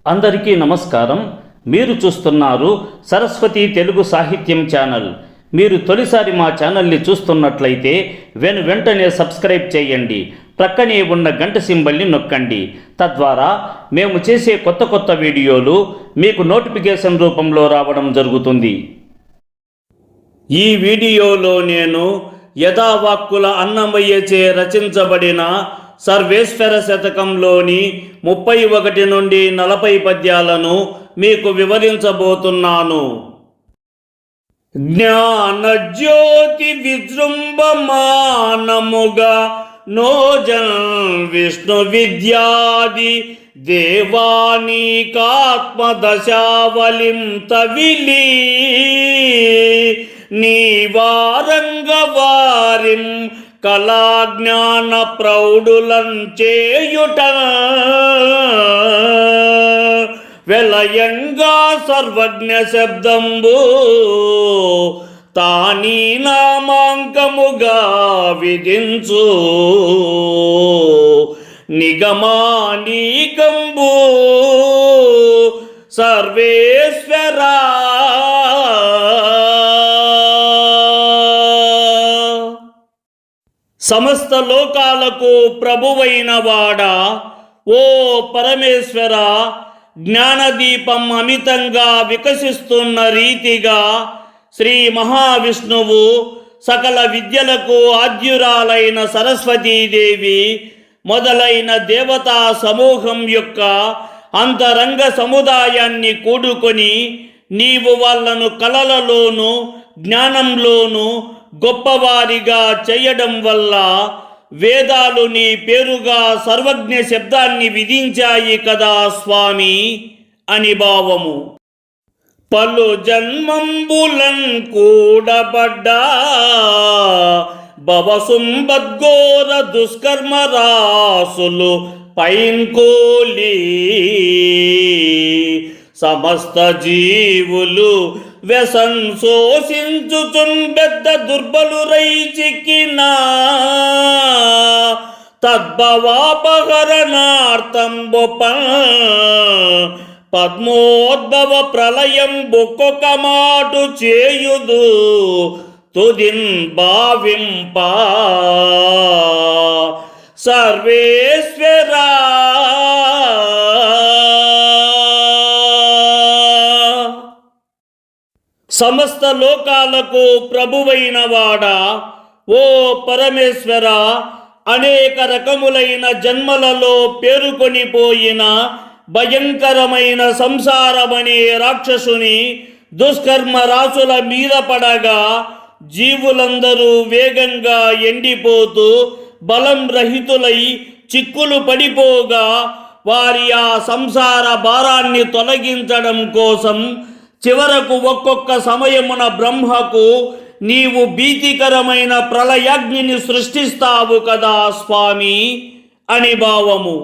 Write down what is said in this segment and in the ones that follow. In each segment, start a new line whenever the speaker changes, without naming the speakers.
అందరికీ నమస్కారం. మీరు చూస్తున్నారు సరస్వతి తెలుగు సాహిత్యం ఛానల్. మీరు తొలిసారి మా ఛానల్ని చూస్తున్నట్లయితే వెంటనే సబ్స్క్రైబ్ చేయండి. ప్రక్కనే ఉన్న గంట సింబల్ని నొక్కండి. తద్వారా మేము చేసే కొత్త వీడియోలు మీకు నోటిఫికేషన్ రూపంలో రావడం జరుగుతుంది. ఈ వీడియోలో నేను యథావాక్కుల అన్నమయ్యచే రచించబడిన సర్వేశ్వర శతకంలోని 31 నుండి 40 పద్యాలను మీకు వివరించబోతున్నాను. జ్ఞానజ్యోతి విజృంభమానముగా నోజన్ విష్ణు విద్యాది దేవానీకాత్మదశావలిం తవిలి నీవారంగవారిం కళాజ్ఞాన ప్రౌఢులం చేయుట వెలయంగా సర్వజ్ఞ శబ్దంబు తానీ నామాంకముగా విధించు నిగమానీకంబు సర్వేశ్వరా సమస్త లోకాలకు ప్రభువైన వాడా, ఓ పరమేశ్వర, జ్ఞానదీపం అమితంగా వికసిస్తున్న రీతిగా శ్రీ మహావిష్ణువు, సకల విద్యలకు ఆద్యురాలైన సరస్వతీదేవి మొదలైన దేవతా సమూహం యొక్క అంతరంగ సముదాయాన్ని కూడుకొని నీవు వాళ్ళను కళలలోనూ జ్ఞానంలోనూ గొప్పవారిగా చేయడం వల్ల వేదాలు నీ పేరుగా సర్వజ్ఞ శబ్దాన్ని విధించాయి కదా స్వామి అని భావము. పలు జన్మంబులన్ కూడబడ్డా భవసుంబద్ఘోర దుష్కర్మ రాసులు పైన్కోలి సమస్త జీవులు వ్యసన్ శోషించుచున్ పెద్ద దుర్బలురై చిక్కినా తద్భవాపహరణార్థం పద్మోద్భవ ప్రళయం బొక్కొక మాటు చేయుదు తుదిన్ భావింప సర్వేశ్వరా. సమస్త లోకాలకు ప్రభువైన వాడా, ఓ పరమేశ్వర, అనేక రకములైన జన్మలలో పేరుకొనిపోయిన భయంకరమైన సంసారమనే రాక్షసుని దుష్కర్మ రాసుల మీద పడగా జీవులందరూ వేగంగా ఎండిపోతూ బలం రహితులై చిక్కులు పడిపోగా వారి ఆ సంసార భారాన్ని తొలగించడం కోసం చివరకు ఒక్కొక్క సమయమున బ్రహ్మకు నీవు భీతికరమైన ప్రళయాగ్నిని సృష్టిస్తావు కదా స్వామి అని భావము.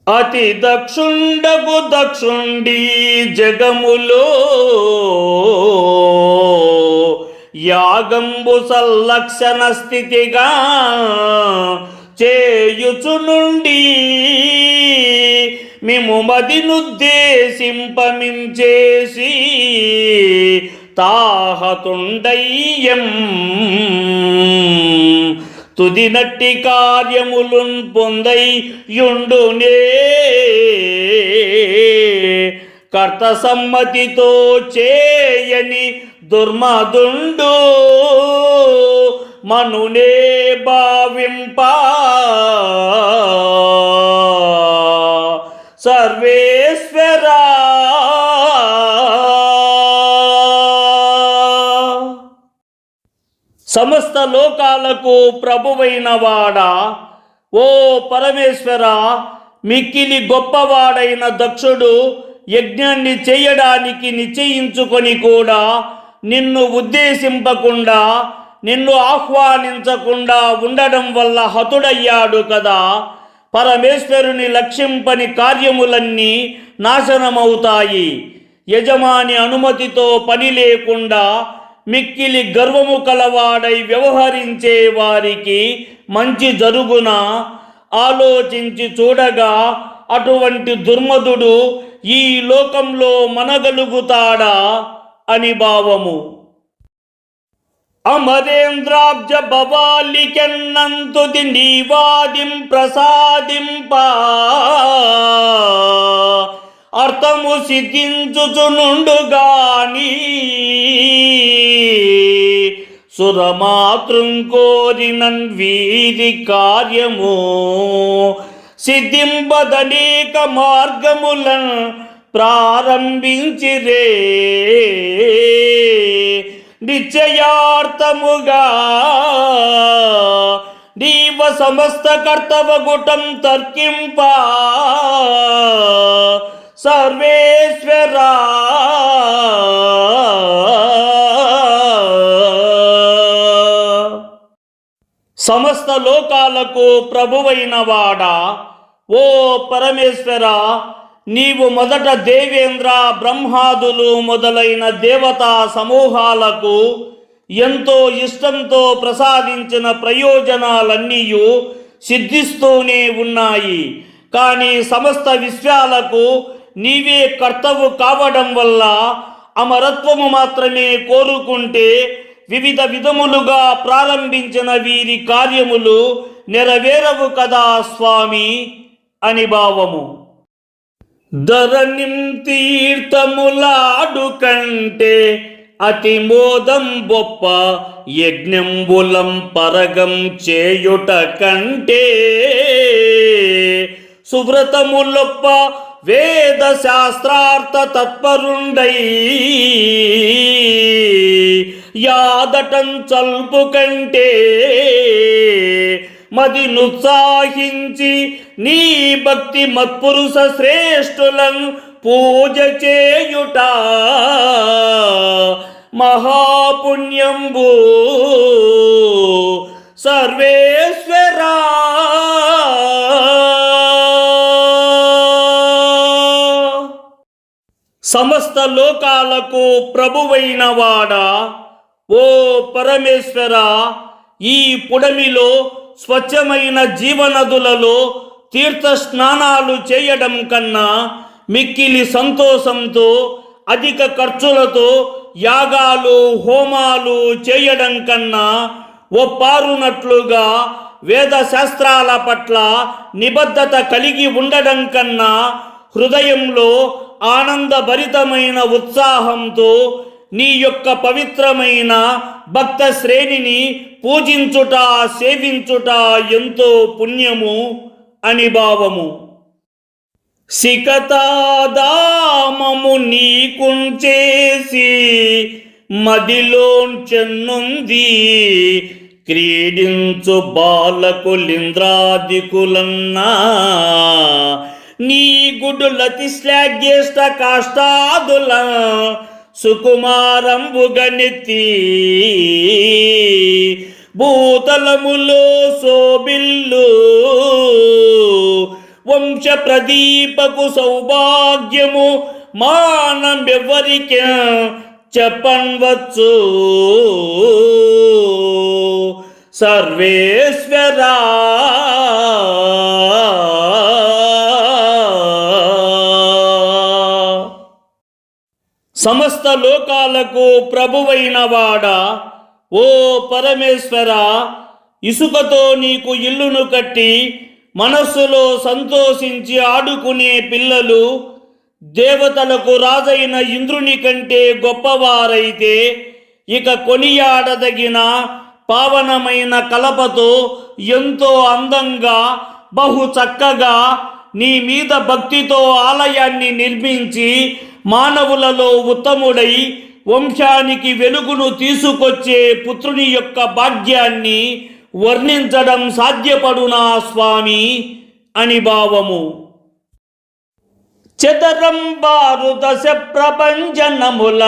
అతి దక్షుండగు దక్షుండి జగములో యాగంబు సల్లక్షణ స్థితిగా చేయుచునుండి మిము మదినుద్దేశింపమించేసి తాహతుండయ్యం తుదినట్టి కార్యములున్ పొందయ్యుండునే కర్త సమ్మతితో చేయని దుర్మదుండు మనునే భావింప సర్వేశ్వరా. సమస్త లోకాలకు ప్రభువైన వాడా, ఓ పరమేశ్వర, మిక్కిలి గొప్పవాడైన దక్షుడు యజ్ఞాన్ని చేయడానికి నిశ్చయించుకొని కూడా నిన్ను ఉద్దేశింపకుండా నిన్ను ఆహ్వానించకుండా ఉండడం వల్ల హతుడయ్యాడు కదా. పరమేశ్వరుని లక్ష్యంపని కార్యములన్నీ నాశనమవుతాయి. యజమాని అనుమతితో పని లేకుండా మిక్కిలి గర్వము కలవాడై వ్యవహరించే వారికి మంచి జరుగునా? ఆలోచించి చూడగా అటువంటి దుర్మధుడు ఈ లోకంలో మనగలుగుతాడా అని భావము. అమరేంద్రాబ్జ భవాలికెన్నంతుది నీవాదిం ప్రసాదింప అర్థము సిద్ధించుచునుండుగాని సురమాతృం కోరినన్ వీరి కార్యము సిద్ధింపదనేక మార్గములను ప్రారంభించిరే నిశ్చయార్థముగా నీవ సమస్త కర్తవగుటం తర్కింప సర్వేశ్వరా సమస్త లోకాలకు ప్రభువైన వాడా, ఓ పరమేశ్వర, నీవు మొదట దేవేంద్ర బ్రహ్మాదులు మొదలైన దేవతా సమూహాలకు ఎంతో ఇష్టంతో ప్రసాదించిన ప్రయోజనాలన్నీ సిద్ధిస్తూనే ఉన్నాయి. కానీ సమస్త విశ్వాలకు నీవే కర్తవు కావడం వల్ల అమరత్వము మాత్రమే కోరుకుంటే వివిధ విధములుగా ప్రారంభించిన వీరి కార్యములు నెరవేరవు కదా స్వామి అని భావము. ధరణిం తీర్థములాడు కంటే అతి మోదం బొప్ప యజ్ఞంబులం పరగం చేయుట కంటే సువ్రతములొప్ప వేద శాస్త్రార్థ తత్పరుండై యాదటం చల్పు కంటే మది నుత్సాహించి నీ భక్తి మత్పురుష శ్రేష్ఠులను పూజ చేయుట మహాపుణ్యంబు సర్వేశ్వరా. సమస్త లోకాలకు ప్రభువైన వాడా, ఓ పరమేశ్వర, ఈ పుడమిలో స్వచ్ఛమైన జీవనదులలో తీర్థ స్నానాలు చేయడం కన్నా మిక్కిలి సంతోషంతో అధిక ఖర్చులతో యాగాలు హోమాలు చేయడం కన్నా ఒప్పారునట్లుగా వేద శాస్త్రాల పట్ల నిబద్ధత కలిగి ఉండడం కన్నా హృదయంలో ఆనందభరితమైన ఉత్సాహంతో నీ యొక్క పవిత్రమైన భక్త శ్రేణిని పూజించుట సేవించుట ఎంతో పుణ్యము అని భావము. సికతాదామము నీకుంచేసి మదిలోంచెన్నుంది క్రీడించు బాలకులింద్రాదికులన్నా నీ గుడులతి శ్లాఘ్యేష్ట కాష్టాదుల సుకుమారంబుగనెత్తి భూతలములో శోభిల్లు వంశ ప్రదీపకు సౌభాగ్యము మానమెవ్వరికి చెప్పన్వచ్చు సర్వేశ్వరా. సమస్త లోకాలకు ప్రభువైన వాడా, ఓ పరమేశ్వర, ఇసుకతో నీకు ఇల్లును కట్టి మనస్సులో సంతోషించి ఆడుకునే పిల్లలు దేవతలకు రాజైన ఇంద్రుని కంటే గొప్పవారైతే ఇక కొనియాడదగిన పావనమైన కలపతో ఎంతో అందంగా బహు చక్కగా నీ మీద భక్తితో ఆలయాన్ని నిర్మించి మానవులలో ఉత్తముడై వంశానికి వెలుగును తీసుకొచ్చే పుత్రుని యొక్క భాగ్యాన్ని వర్ణించడం సాధ్యపడునా స్వామి అని భావము. చదరంబారు దశ ప్రపంచనముల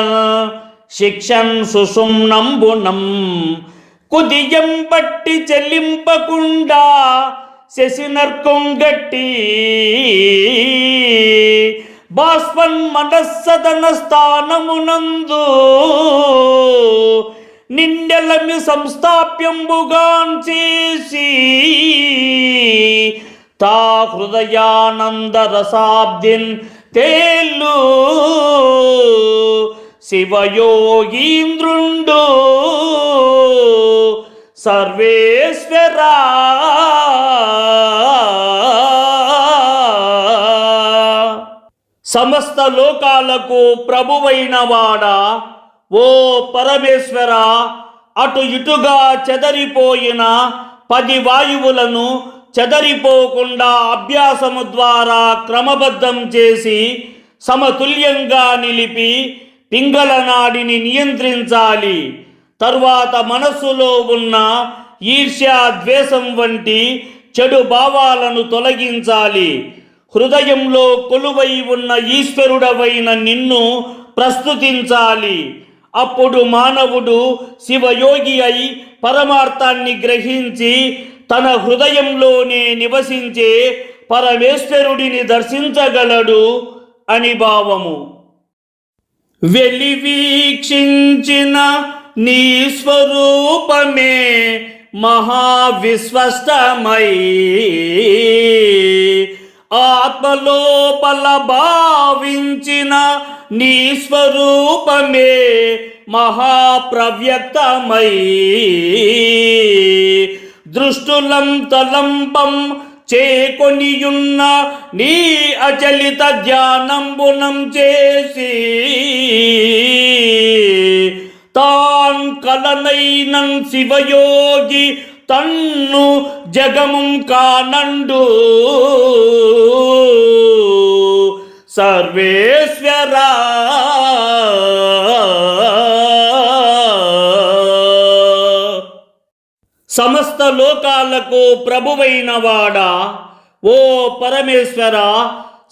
శిక్షన్ సుషుమ్నంబునం కుదియం బట్టి చెల్లింపకుండా శశినర్కం గట్టి బాష్పన్ మనస్సదన స్థానమునందు నిండెలమి సంస్థాప్యంబుగాన్ చేసి తా హృదయానంద రసాబ్దిన్ తేళ్ళు శివయోగీంద్రుండు సర్వేశ్వరా సమస్త లోకాలకు ప్రభువైన వాడా, ఓ పరమేశ్వర, అటు ఇటుగా చెదరిపోయిన 10 వాయువులను చెదరిపోకుండా అభ్యాసము ద్వారా క్రమబద్ధం చేసి సమతుల్యంగా నిలిపి పింగళ నాడిని నియంత్రించాలి. తరువాత మనస్సులో ఉన్న ఈర్ష్య, ద్వేషం వంటి చెడు భావాలను తొలగించాలి. హృదయంలో కొలువై ఉన్న ఈశ్వరుడవైన నిన్ను ప్రస్తుతించాలి. అప్పుడు మానవుడు శివయోగి అయి పరమార్థాన్ని గ్రహించి తన హృదయంలోనే నివసించే పరమేశ్వరుడిని దర్శించగలడు అని భావము. వెలి వీక్షించిన నీ స్వరూపమే మహావిస్పష్టమై ఆత్మలోపల భావించిన నీ స్వరూపమే మహాప్రవ్యక్తమై దృష్టులం తలంపం చేకొనియున్న నీ అచలిత ధ్యానంబునం చేసి తాన్ కలనైనన్ శివయోగి తన్ను జగముం కానండు సర్వేశ్వరా. సమస్త లోకాలకు ప్రభువైన వాడా, ఓ పరమేశ్వర,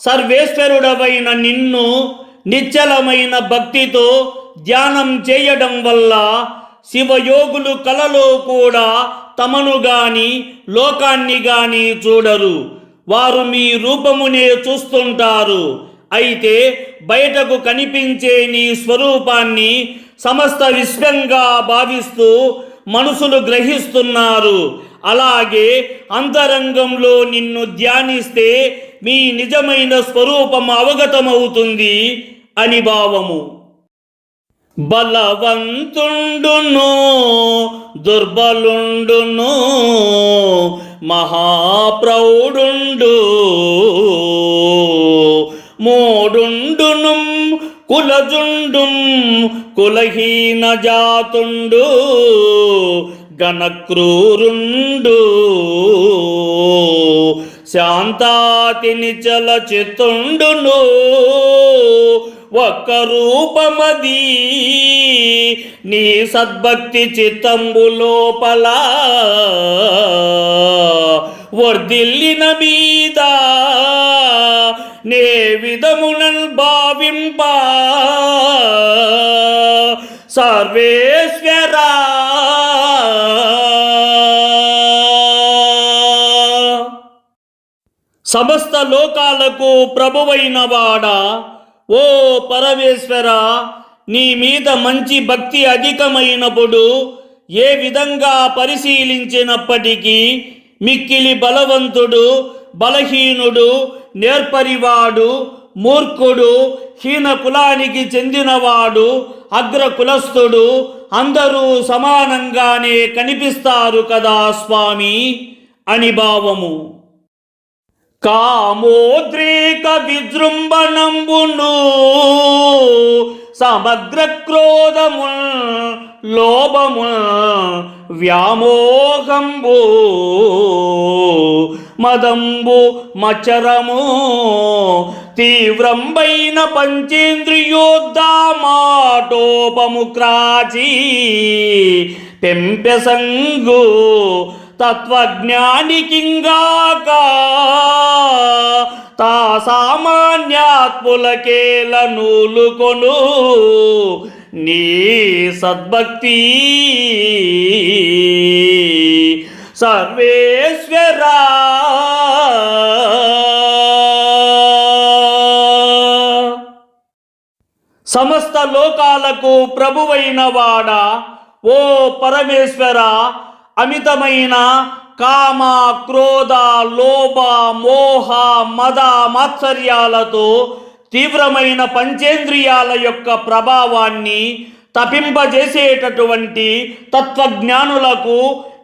సర్వేశ్వరుడవైన నిన్ను నిశ్చలమైన భక్తితో ధ్యానం చేయడం వల్ల శివయోగులు కలలో కూడా తమను గాని లోకాన్ని గాని చూడరు. వారు మీ రూపమునే చూస్తుంటారు. అయితే బయటకు కనిపించే నీ స్వరూపాన్ని సమస్త విశ్వంగా భావిస్తూ మనుషులు గ్రహిస్తున్నారు. అలాగే అంతరంగంలో నిన్ను ధ్యానిస్తే మీ నిజమైన స్వరూపం అవగతమవుతుంది అని భావము. బలవంతుండును దుర్బలుండును మహాప్రౌఢుండు మోడుండును కులజుండుం కులహీన జాతుండు గణక్రూరుండు శాంతాతి నిచల చిత్తుండును ఒక్క రూపమది నీ సద్భక్తి చిత్తంబు లోపల వర్ధిల్లిన మీద నే విధమునల్ భావింప సర్వేశ్వరా. సమస్త లోకాలకు ప్రభువైన వాడా, ఓ పరమేశ్వర, నీ మీద మంచి భక్తి అధికమైనప్పుడు ఏ విధంగా పరిశీలించినప్పటికీ మిక్కిలి బలవంతుడు, బలహీనుడు, నేర్పరివాడు, మూర్ఖుడు, హీన కులానికి చెందినవాడు, అగ్ర కులస్థుడు అందరూ సమానంగానే కనిపిస్తారు కదా స్వామి అని భావము. కామోద్రేక విజృంభణంబును సమగ్ర క్రోధము లోభము వ్యామోహంబు మదంబు మచ్చరము తీవ్రంబైన పంచేంద్రియోద్దామాటోపము క్రాచి పెంపెసంగు తత్వజ్ఞానికింగాక తా సామాన్యాత్ములకేల నూలుకొను నీ సద్భక్తి సర్వేశ్వరా. సమస్త లోకాలకు ప్రభువైన వాడా, ఓ పరమేశ్వర, అమితమైన కామ, క్రోధ, లోభ, మోహ, మద, మాత్సర్యాలతో తీవ్రమైన పంచేంద్రియాల యొక్క ప్రభావాన్ని తపింపజేసేటటువంటి తత్వజ్ఞానులకు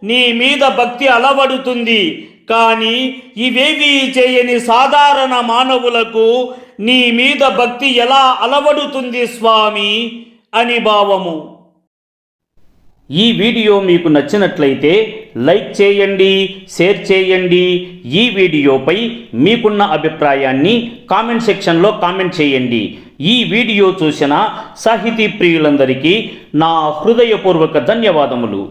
నీ మీద భక్తి అలవడుతుంది. కానీ ఇవేవీ చేయని సాధారణ మానవులకు నీ మీద భక్తి ఎలా అలవడుతుంది స్వామి అని భావము. ఈ వీడియో మీకు నచ్చినట్లయితే లైక్ చేయండి, షేర్ చేయండి. ఈ వీడియోపై మీకున్న అభిప్రాయాన్ని కామెంట్ సెక్షన్లో కామెంట్ చేయండి. ఈ వీడియో చూసిన సాహితీ ప్రియులందరికీ నా హృదయపూర్వక ధన్యవాదములు.